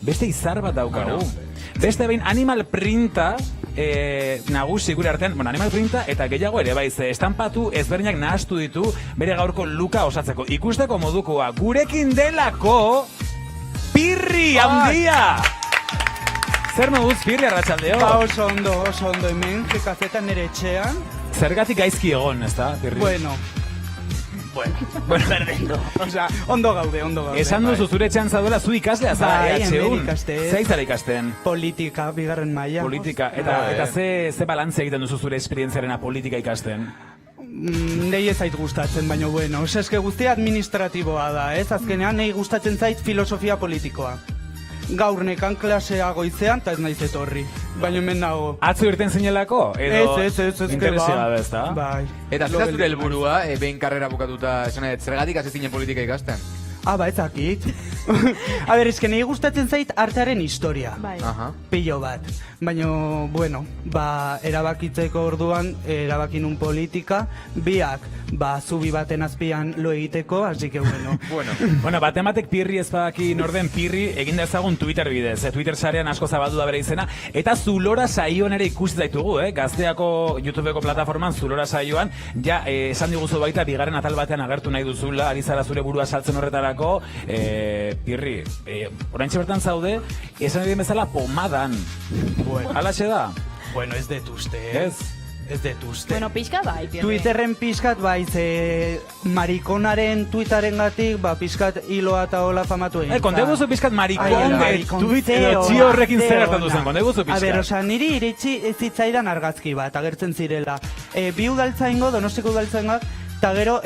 beste izar bat daukagu. Beste behin animal printa, nagusi gure artean, animal printa eta gehiago ere baiz, estampatu ezberdinak nahastu ditu bere gaurko luka osatzeko. Ikusteko modukoa, gurekin delako Pirri handia! Zer moduz Pirri, arratsaldeo? Ba, oso ondo, hemen, kazetan nire etxean. Zergatik gaizki egon, ezta, Pirri? Bueno, berdendo. Osea, ondo gaude. Esan duzu zure etxean zaudela zu ikaslea zara, hemen ikasten. Zer zara ikasten? Politika, bigarren maila. Politika, eta ze balantzea egiten duzu zure esperientziarena politika ikasten? Nei ez zait gustatzen, baina bueno, eske guztia administratiboa da, ez? Azkenean nei gustatzen zait filosofia politikoa. Gaur nekan klasea goizean, eta ez naiz etorri. Baina hemen nago. Atzo irten zinelako? Ez, interesia da, ezta? Bai. Eta zera zure helburua, behin karrera bukatuta, zergatik hasi zinen politika ikasten? Ba, ezakit. A ber, eske nahi gustatzen zait artearen historia. Bai. Pilo bat. Baina, bueno, erabakitzeko orduan, erabakinun politika, biak, zubi baten azpian lo egiteko, así que bueno. Bueno, batematek Pirri ez badaki norden Pirri egin dezagun Twitter bidez. Twitter sarean asko zabaldu da bere izena. Eta Zulora saioan ere ikusi zaitugu, Gazteako YouTubeko plataforman Zulora saioan, ja, esan diguzu baita, bigarren atal batean agertu nahi duzula, ari zara zure burua saltzen horretarako, Pirri, oraintxe bertan zaude, esan egin bezala pomadan. Bueno. Alaxe da? Bueno, ez dut uste, Ez dut uste. Bueno, pixkat bai, Pirri. Twitterren pixkat bai, marikonaren Twitteren gatik, pixkat hiloa eta hola famatu egin. Konteguzu pixkat marikon txio horrekin zer hartatu zen, konteguzu pixkat. A ber, osa, niri iritsi zitzaidan argazki bat, agertzen zirela. Bi udaltzaingo, Donostiko udaltzaingoak, eta gero,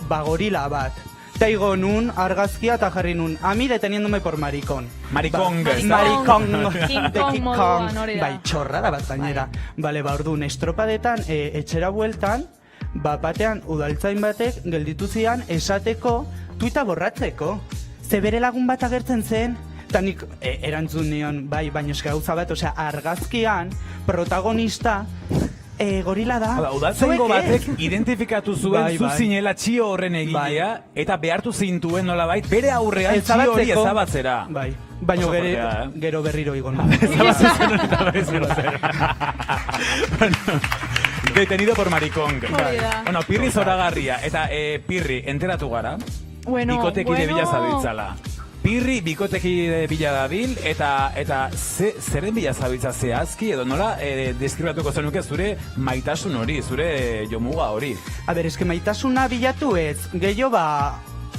gorila bat. Eta igo nun argazkia eta jarri nun, ami deteniéndome por maricón. Marikong. Marikong. King moduan hori da. Bai, txorrada bat gainera. Bale, orduan, estropadetan, etxera bueltan, batean udaltzain batek gelditu zian esateko tuita borratzeko. Ze bere lagun bat agertzen zen, eta nik erantzun nion, baina eska gauza bat, osea, argazkian, protagonista, gorila da. Udaltzaingo batek identifikatu zuen zu zinela txio horren egilea, eta behartu zintuen nolabait bere aurrean txio hori ezabatzera. Bai, baina gero berriro igon. Detenido por marikong. Bueno, Pirri zoragarria, eta Pirri, enteratu gara, bikotekide bila zabiltzala. Pirri bikotekide bila dabil, eta zeren bila zabiltza zehazki, edo nola deskribatuko zenuke zure maitasun hori, zure jomuga hori? A ber, eske maitasuna bilatu ez, gehiago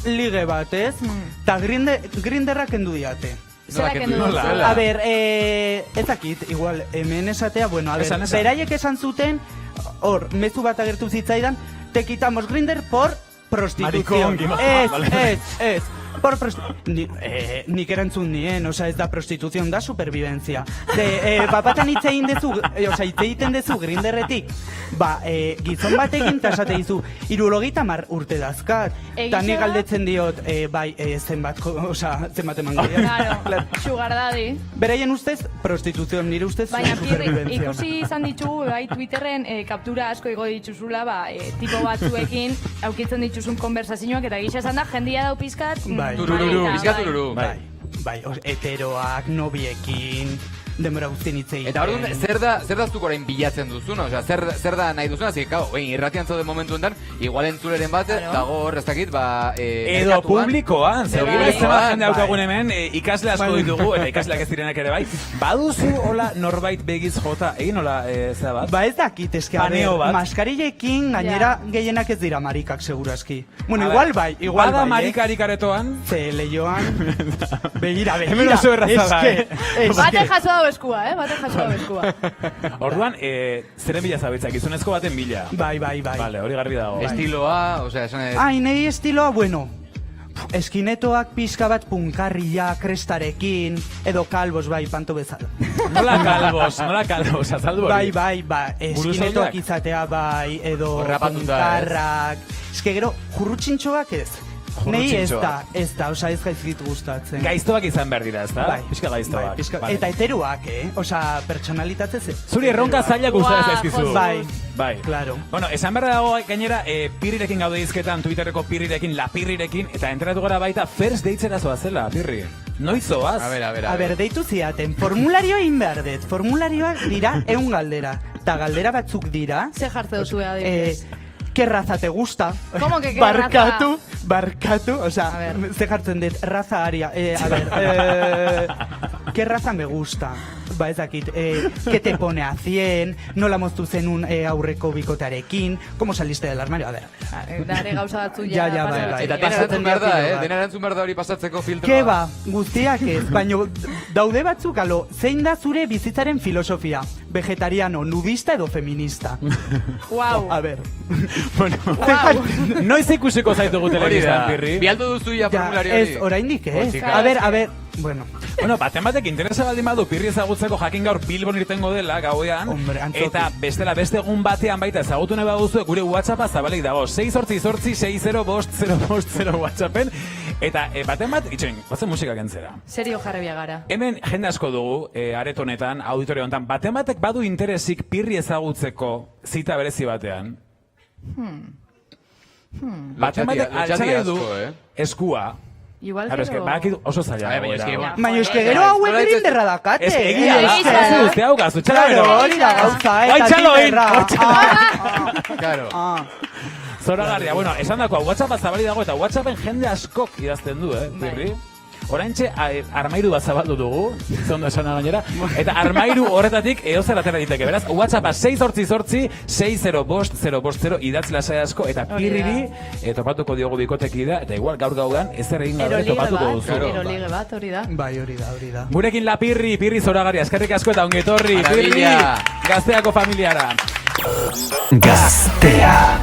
lige bat ez, eta grinderrak kendu diate. A ber, ezakit, igual, hemen esatea, bueno, a ber, beraiek esan zuten, hor, mezu bat agertu zitzaidan, te quitamos Grindr por prostitución. Ez. Nik erantzun nien, oza, ez da prostituzion, da supervivencia. Bapatan hitz egiten dezu Grinderretik, gizon batekin eta esate dizu, 70 urte dazkat. Eta nik galdetzen diot, zenbat eman gaiak. Claro, sugar daddy. Beraien ustez, prostituzion, nire ustez supervivencia. Baina, Pirri, ikusi izan ditugu, Twitterren kaptura asko igo dituzula, tipo batzuekin, aukitzen dituzun konversazioak, eta gisa esan da, jendia dau pizkat, Pizkat tururu. Bai, heteroak, nobiekin, denbora guztien hitz egiten. Eta orduan, zer da zuk orain bilatzen duzuna? Osea, zer da nahi duzuna? Zik, irratian zaude momentu enten, igual entzuleren bat, dago horrezakit, edo publikoan, zegoen ez zema jende haukagun hemen, ikasle asko ditugu, eta ikasleak ez direnak ere bai. Baduzu, hola, norbait begiz jota, egin hola, zera bat? Ba ez dakit, eske, maskarillekin, gainera gehienak ez dira marikak, segurazki. Bueno, igual bai. Bada marikarik aretoan? Ze, lehioan, begira. Hemen oso erraza da, Bate jaso dago eskua, bate jaso dago eskua. Orduan, zeren bila zabiltzak, gizonezko baten bila? Bai. Vale, hori garbi dago. Estiloa, osea, esan ez... Nahi estiloa, bueno, eskinetoak pixka bat punkarria, krestarekin, edo kalbos, panto bezala. Nola kalbos, azaldu hori? Bai, eskinetoak izatea, edo punkarrak. Eske gero, jurrutxintxoak ez. Nei ez da, osa ez gaizkit gustatzen. Gaiztoak izan behar dira, ez da? Bai. Pixka gaiztoak. Eta heteruak, osa pertsonalitatez ez. Zuri erronka zailak gustatzen zaizkizu. Bai, claro. Bueno, esan behar dago gainera, Pirrirekin gaude izketan, Twitterreko Pirrirekin, La Pirrirekin, eta enteratu gara baita First Datesera zoazela, Pirri. Noizoaz? A ber, deitu ziaten, formularioa egin behar dut. Formularioak dira 100 galdera. Ta galdera batzuk dira... Ze jartze duzu adibidez? ¿Qué raza te gusta? ¿Cómo que qué Barkatu, o sea, ze jartzen dut, raza aria. A ver, ¿qué raza me gusta? Ba, ezakit, ¿qué te pone a 100? Nola moztu zenun aurreko bikotearekin? ¿Cómo saliste del armario? A ver. Dare gauza batzu ja. Bai. Eta dena erantzun behar da hori pasatzeko filtroa. Ke ba, guztiak ez, baina daude batzuk, alo, zein da zure bizitzaren filosofia? Vegetariano, nudista edo feminista? Wow. A ver. Bueno, noiz ikusiko zaitugu telebistan, Pirri? Bialdu duzu ya formulario hori. Ez, oraindik ez. A ver, bueno. Bueno, baten batek interesa baldin badu Pirri ezagutzeko jakin gaur Bilbon irtengo dela gauean. Eta bestela beste egun batean baita ezagutu nahi baduzu gure WhatsAppa zabalik dago. 688-605050 WhatsAppen. Eta baten bat, itxoin, batzen musika kentzera. Serio jarri biagara. Hemen jende asko dugu, areto honetan, auditorio honetan, baten batek badu interesik Pirri ezagutzeko zita berezi batean. Baten batek altxagai du eskua. Igual que oso zaila. Baina eske gero hauek grinderra dakate. Ez egia da. Uste hau gazu, txala bero. Hori da gauza, eta tinderra. Claro. Zoragarria, bueno, esan dako, WhatsAppa zabali dago eta WhatsAppen jende askok idazten du, Pirri? Oraintxe armairu bat zabaldu dugu, zondo esana gainera, eta armairu horretatik eozer atera diteke, beraz, WhatsAppa 688-605050 idatzi lasai asko, eta Pirriri topatuko diogu bikotekida, eta igual gaur gaugan ezer egin gabe topatuko duzu. Eroligue bat, hori da. Bai, hori da. Gurekin la Pirri Zoragarria, eskerrik asko eta ongetorri, Pirri, Gazteako familiara. Gaztea.